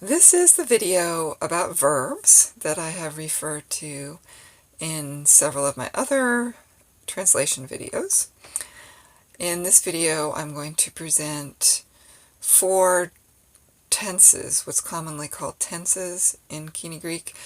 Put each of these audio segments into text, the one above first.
This is the video about verbs that I have referred to in several of my other translation videos. In this video, I'm going to present 4 tenses, what's commonly called tenses in Koine Greek.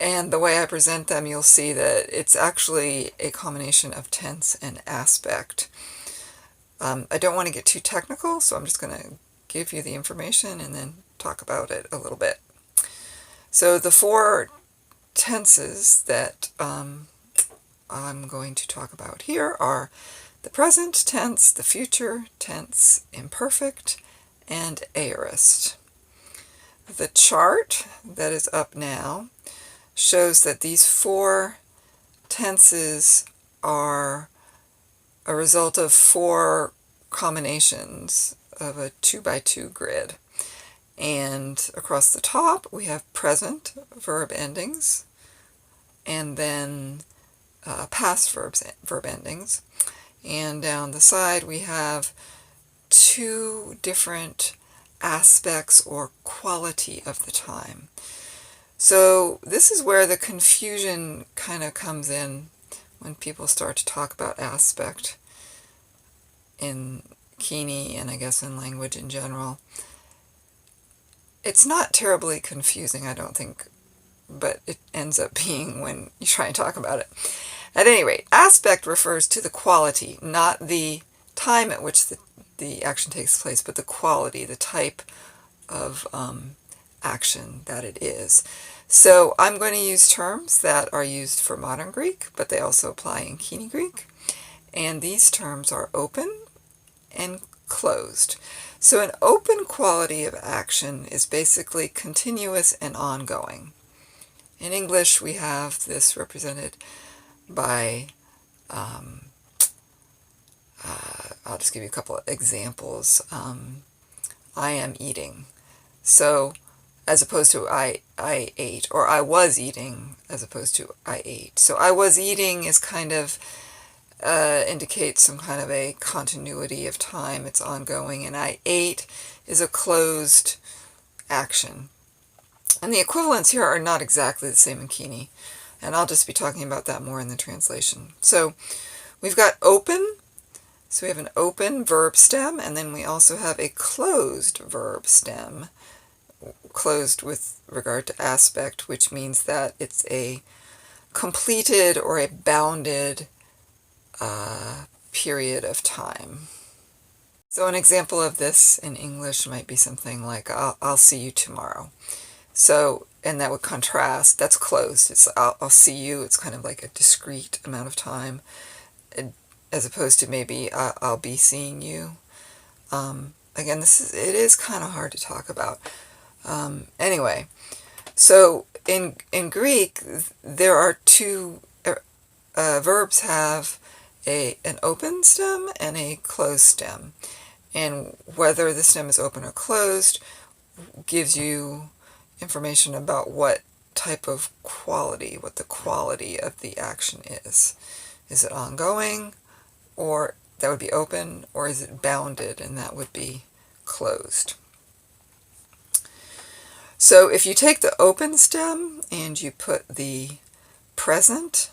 And the way I present them, you'll see that it's actually a combination of tense and aspect. I don't want to get too technical, so I'm just going to give you the information and then talk about it a little bit. So the 4 tenses that I'm going to talk about here are the present tense, the future tense, imperfect, and aorist. The chart that is up now shows that these 4 tenses are a result of 4 combinations of a 2x2 grid. And across the top we have present verb endings and then past verb endings. And down the side we have 2 different aspects or quality of the time. So this is where the confusion kind of comes in when people start to talk about aspect in Koine and I guess in language in general. It's not terribly confusing, I don't think, but it ends up being when you try and talk about it. At any rate, aspect refers to the quality, not the time at which the action takes place, but the quality, the type of action that it is. So I'm going to use terms that are used for modern Greek, but they also apply in Koine Greek. And these terms are open and closed. So an open quality of action is basically continuous and ongoing. In English, we have this represented by, I'll just give you a couple of examples. I am eating. So as opposed to I ate, or I was eating as opposed to I ate. So I was eating is kind of indicates some kind of a continuity of time, it's ongoing, and I ate is a closed action. And the equivalents here are not exactly the same in Koine, and I'll just be talking about that more in the translation. So we've got open, so we have an open verb stem, and then we also have a closed verb stem, closed with regard to aspect, which means that it's a completed or a bounded period of time. So an example of this in English might be something like, I'll see you tomorrow. So, and that would contrast, that's closed. It's I'll see you, it's kind of like a discrete amount of time, as opposed to maybe I'll be seeing you. Again, it is kind of hard to talk about. Anyway, so in Greek, there are 2 verbs have an open stem and a closed stem. And whether the stem is open or closed gives you information about what type of quality, what the quality of the action is. Is it ongoing, or that would be open, or is it bounded, and that would be closed. So if you take the open stem and you put the present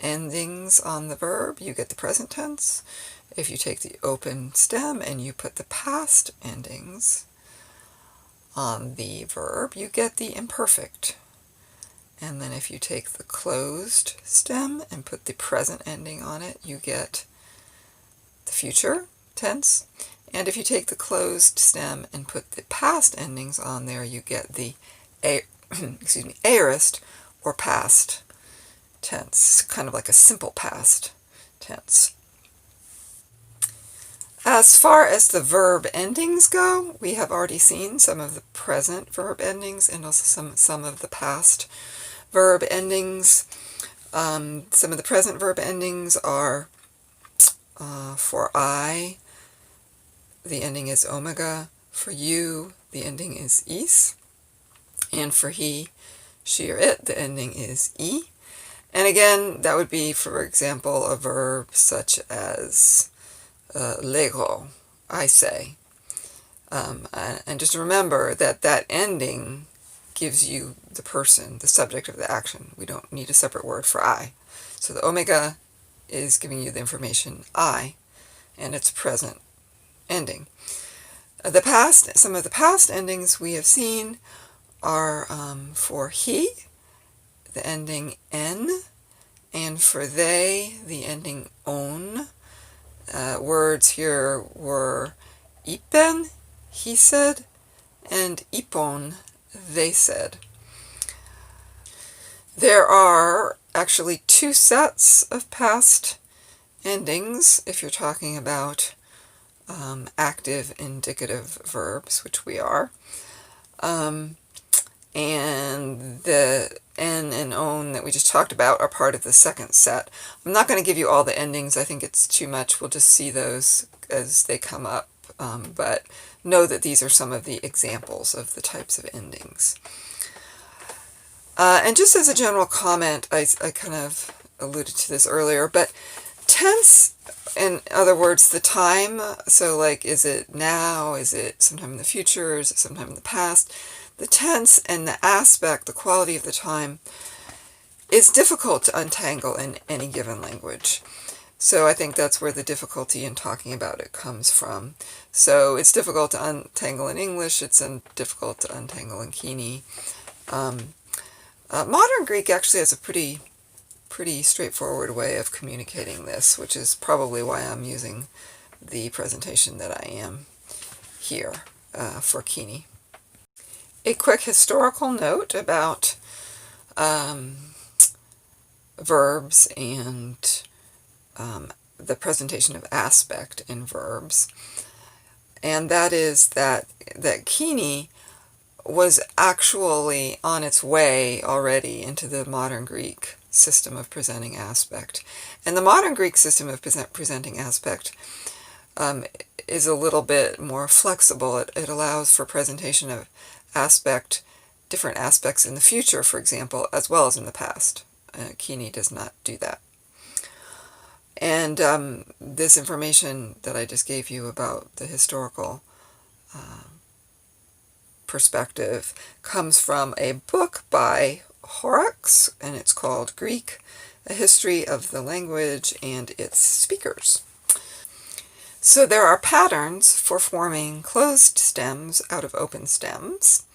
endings on the verb, you get the present tense. If you take the open stem and you put the past endings on the verb, you get the imperfect. And then if you take the closed stem and put the present ending on it, you get the future tense. And if you take the closed stem and put the past endings on there, you get the aorist or past tense, kind of like a simple past tense. As far as the verb endings go, we have already seen some of the present verb endings and also some of the past verb endings. Some of the present verb endings are for I, the ending is omega. For you, the ending is is. And for he, she, or it, the ending is e. And again, that would be, for example, a verb such as lego, I say. And just remember that that ending gives you the person, the subject of the action. We don't need a separate word for I. So the omega is giving you the information I, and its present ending. Some of the past endings we have seen are for he, the ending n, and for they, the ending on. Words here were ipen, he said, and ipon, they said. There are actually two sets of past endings if you're talking about active indicative verbs, which we are. And the n and on that we just talked about are part of the second set. I'm not going to give you all the endings. I think it's too much. We'll just see those as they come up. But know that these are some of the examples of the types of endings. And just as a general comment, I kind of alluded to this earlier, but tense, in other words, the time, so like, is it now, is it sometime in the future, is it sometime in the past? The tense and the aspect, the quality of the time, is difficult to untangle in any given language. So I think that's where the difficulty in talking about it comes from. So it's difficult to untangle in English, it's difficult to untangle in Koine. Modern Greek actually has a pretty straightforward way of communicating this, which is probably why I'm using the presentation that I am here for Koine. A quick historical note about verbs and the presentation of aspect in verbs, and that is that Koine was actually on its way already into the modern Greek system of presenting aspect. And the modern Greek system of presenting aspect is a little bit more flexible. It allows for presentation of different aspects in the future, for example, as well as in the past. Koine does not do that. And this information that I just gave you about the historical perspective comes from a book by Horrocks, and it's called Greek, A History of the Language and Its Speakers. So there are patterns for forming closed stems out of open stems,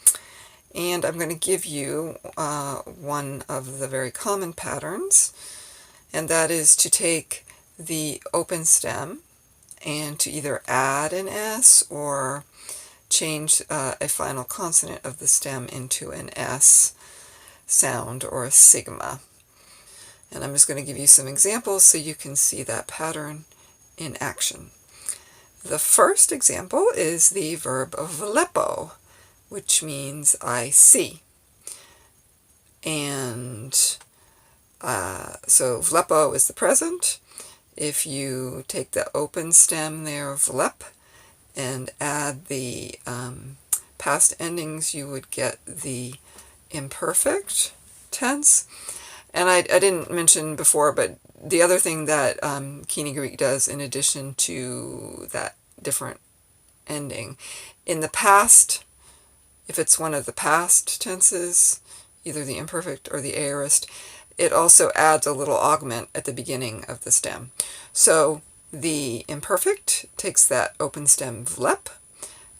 and I'm going to give you one of the very common patterns, and that is to take the open stem and to either add an S or change a final consonant of the stem into an S sound or a sigma. And I'm just going to give you some examples so you can see that pattern in action. The first example is the verb vlepo, which means I see. And so vlepo is the present. If you take the open stem there, vlep, and add the past endings, you would get the imperfect tense. And I didn't mention before, but the other thing that Koine Greek does in addition to that different ending, in the past, if it's one of the past tenses, either the imperfect or the aorist, it also adds a little augment at the beginning of the stem. So the imperfect takes that open stem vlep,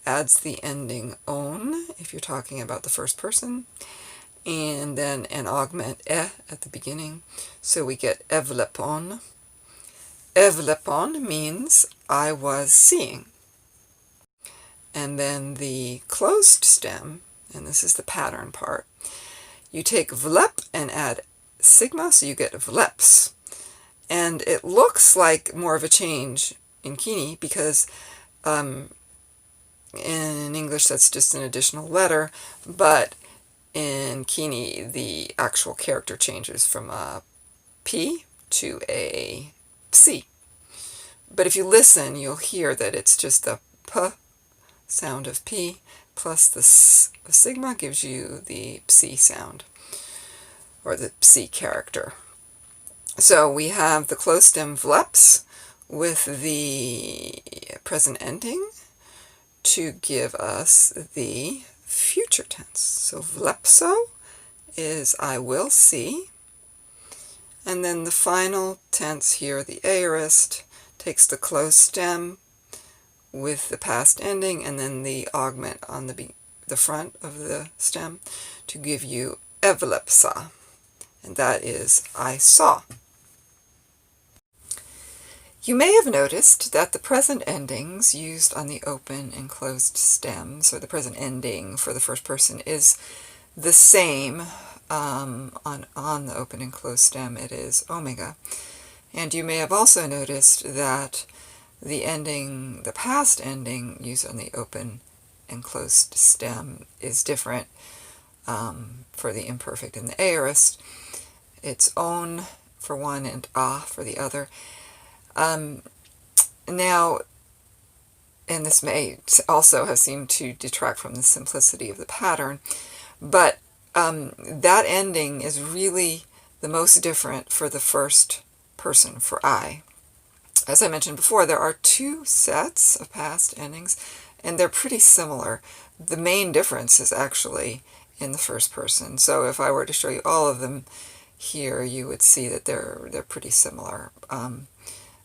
adds the ending on, if you're talking about the first person, and then an augment at the beginning. So we get evlepon. Evlepon means I was seeing. And then the closed stem, and this is the pattern part, you take vlep and add sigma, so you get vleps. And it looks like more of a change in Koine because in English that's just an additional letter, but in Koine the actual character changes from a P to a Psi. But if you listen, you'll hear that it's just the P sound of P plus the sigma gives you the Psi sound, or the Psi character. So we have the closed stem vleps with the present ending to give us the future tense. So vlepso is I will see. And then the final tense here, the aorist, takes the closed stem with the past ending and then the augment on the front of the stem to give you evlepsa, and that is I saw. You may have noticed that the present endings used on the open and closed stems, or the present ending for the first person, is the same on the open and closed stem. It is omega. And you may have also noticed that the past ending used on the open and closed stem is different for the imperfect and the aorist. It's on for one and a for the other. Now, and this may also have seemed to detract from the simplicity of the pattern, but that ending is really the most different for the first person, for I. As I mentioned before, there are two sets of past endings, and they're pretty similar. The main difference is actually in the first person. So if I were to show you all of them here, you would see that they're pretty similar.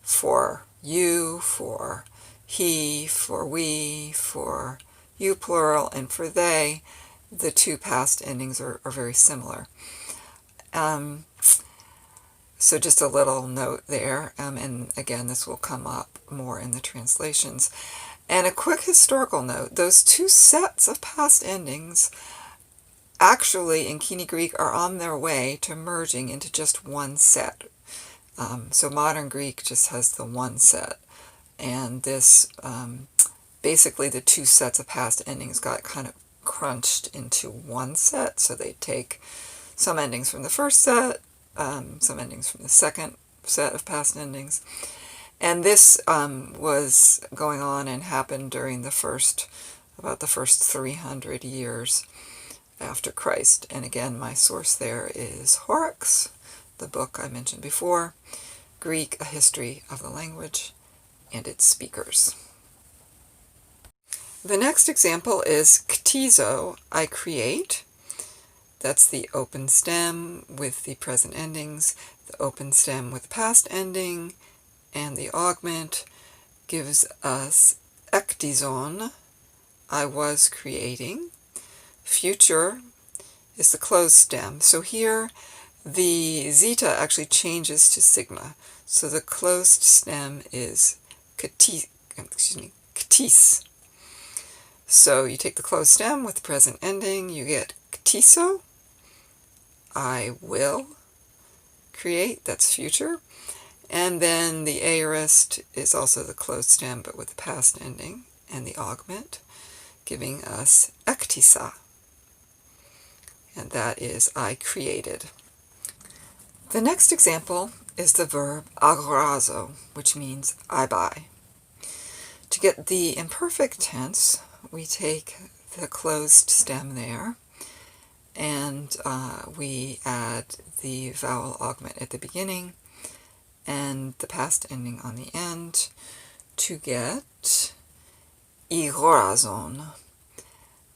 For you, for he, for we, for you plural, and for they, the two past endings are very similar. So just a little note there, and again, this will come up more in the translations. And a quick historical note, those two sets of past endings actually in Koine Greek are on their way to merging into just one set. So modern Greek just has the one set, and this basically the two sets of past endings got kind of crunched into one set. So they take some endings from the first set, some endings from the second set of past endings, and this was going on and happened during about the first 300 years after Christ. And again, my source there is Horrocks, the book I mentioned before, Greek, A History of the Language and Its Speakers. The next example is ktizo, I create. That's the open stem with the present endings, the open stem with the past ending, and the augment gives us ektizon, I was creating. Future is the closed stem. So here the zeta actually changes to sigma. So the closed stem is ktis. So you take the closed stem with the present ending, you get ktiso, I will create, that's future. And then the aorist is also the closed stem but with the past ending, and the augment giving us ektisa, and that is I created. The next example is the verb agorazo, which means I buy. To get the imperfect tense, we take the closed stem there, and we add the vowel augment at the beginning and the past ending on the end to get igorazon,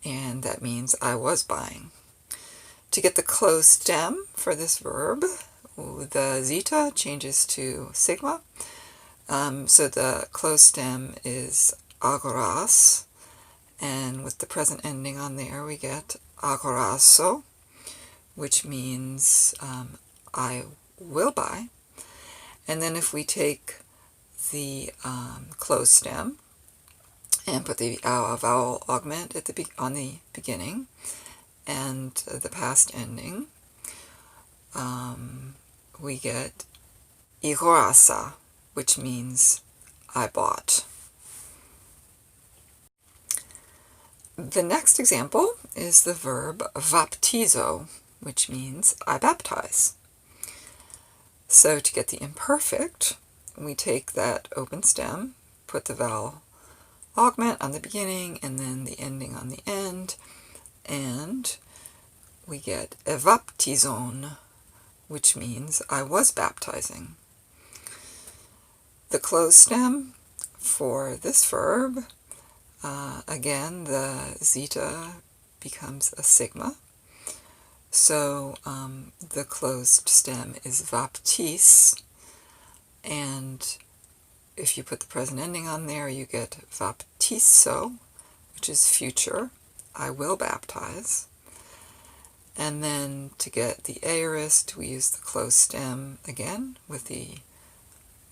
and that means I was buying. To get the closed stem for this verb, the zeta changes to sigma, so the closed stem is agoras, and with the present ending on there we get agorazo, which means I will buy. And then if we take the closed stem and put the vowel augment at on the beginning and the past ending, we get igorasa, which means I bought. The next example is the verb baptizo, which means I baptize. So to get the imperfect, we take that open stem, put the vowel augment on the beginning and then the ending on the end, and we get evaptizon, which means I was baptizing. The closed stem for this verb again, the zeta becomes a sigma. So the closed stem is vaptis, and if you put the present ending on there, you get vaptizo, which is future, I will baptize. And then to get the aorist, we use the closed stem again with the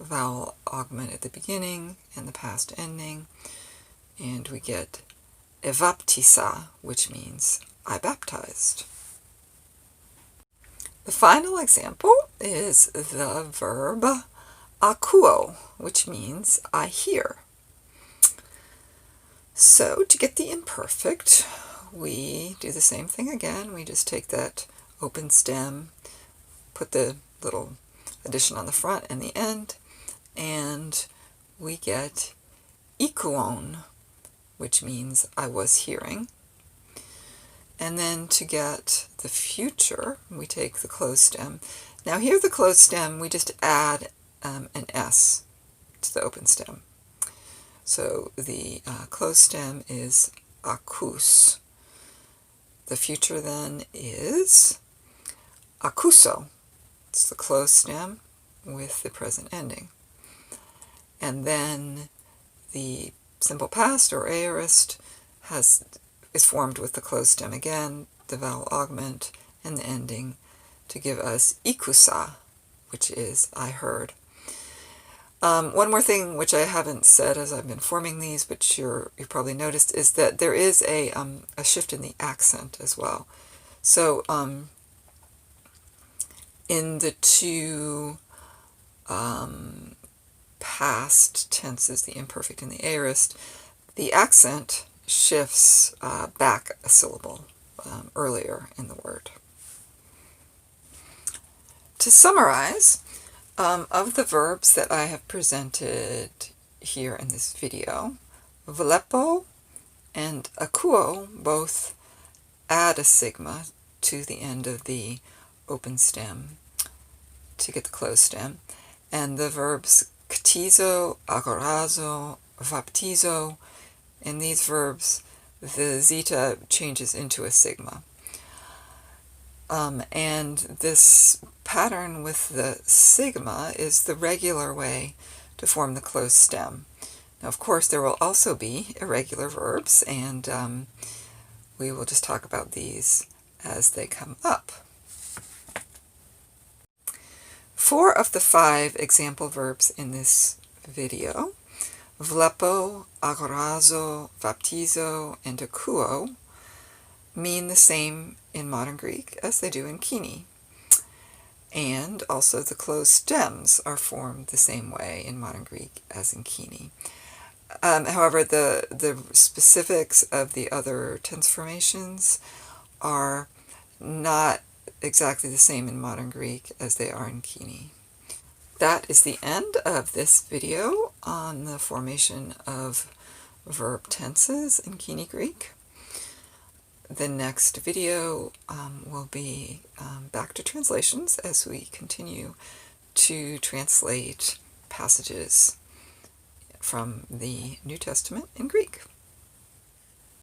vowel augment at the beginning and the past ending, and we get evaptisa, which means I baptized. The final example is the verb akuo, which means I hear. So to get the imperfect, we do the same thing again. We just take that open stem, put the little addition on the front and the end, and we get ikuon, which means I was hearing. And then to get the future, we take the closed stem. Now here the closed stem, we just add an S to the open stem. So the closed stem is acus. The future then is akuso. It's the closed stem with the present ending. And then the simple past, or aorist, is formed with the closed stem again, the vowel augment, and the ending to give us ikusa, which is I heard. One more thing which I haven't said as I've been forming these, but you've probably noticed, is that there is a shift in the accent as well. So in the two past tenses, the imperfect and the aorist, the accent shifts back a syllable earlier in the word. To summarize, of the verbs that I have presented here in this video, vlepo and akuo both add a sigma to the end of the open stem to get the closed stem, and the verbs ktizo, agorazo, vaptizo, in these verbs the zeta changes into a sigma. And this pattern with the sigma is the regular way to form the closed stem. Now, of course, there will also be irregular verbs, and we will just talk about these as they come up. 4 of the 5 example verbs in this video, vlepo, agorazo, vaptizo, and akuo, mean the same in modern Greek as they do in Koine. And also the closed stems are formed the same way in modern Greek as in Koine. However, the specifics of the other tense formations are not exactly the same in modern Greek as they are in Koine. That is the end of this video on the formation of verb tenses in Koine Greek. The next video will be back to translations as we continue to translate passages from the New Testament in Greek.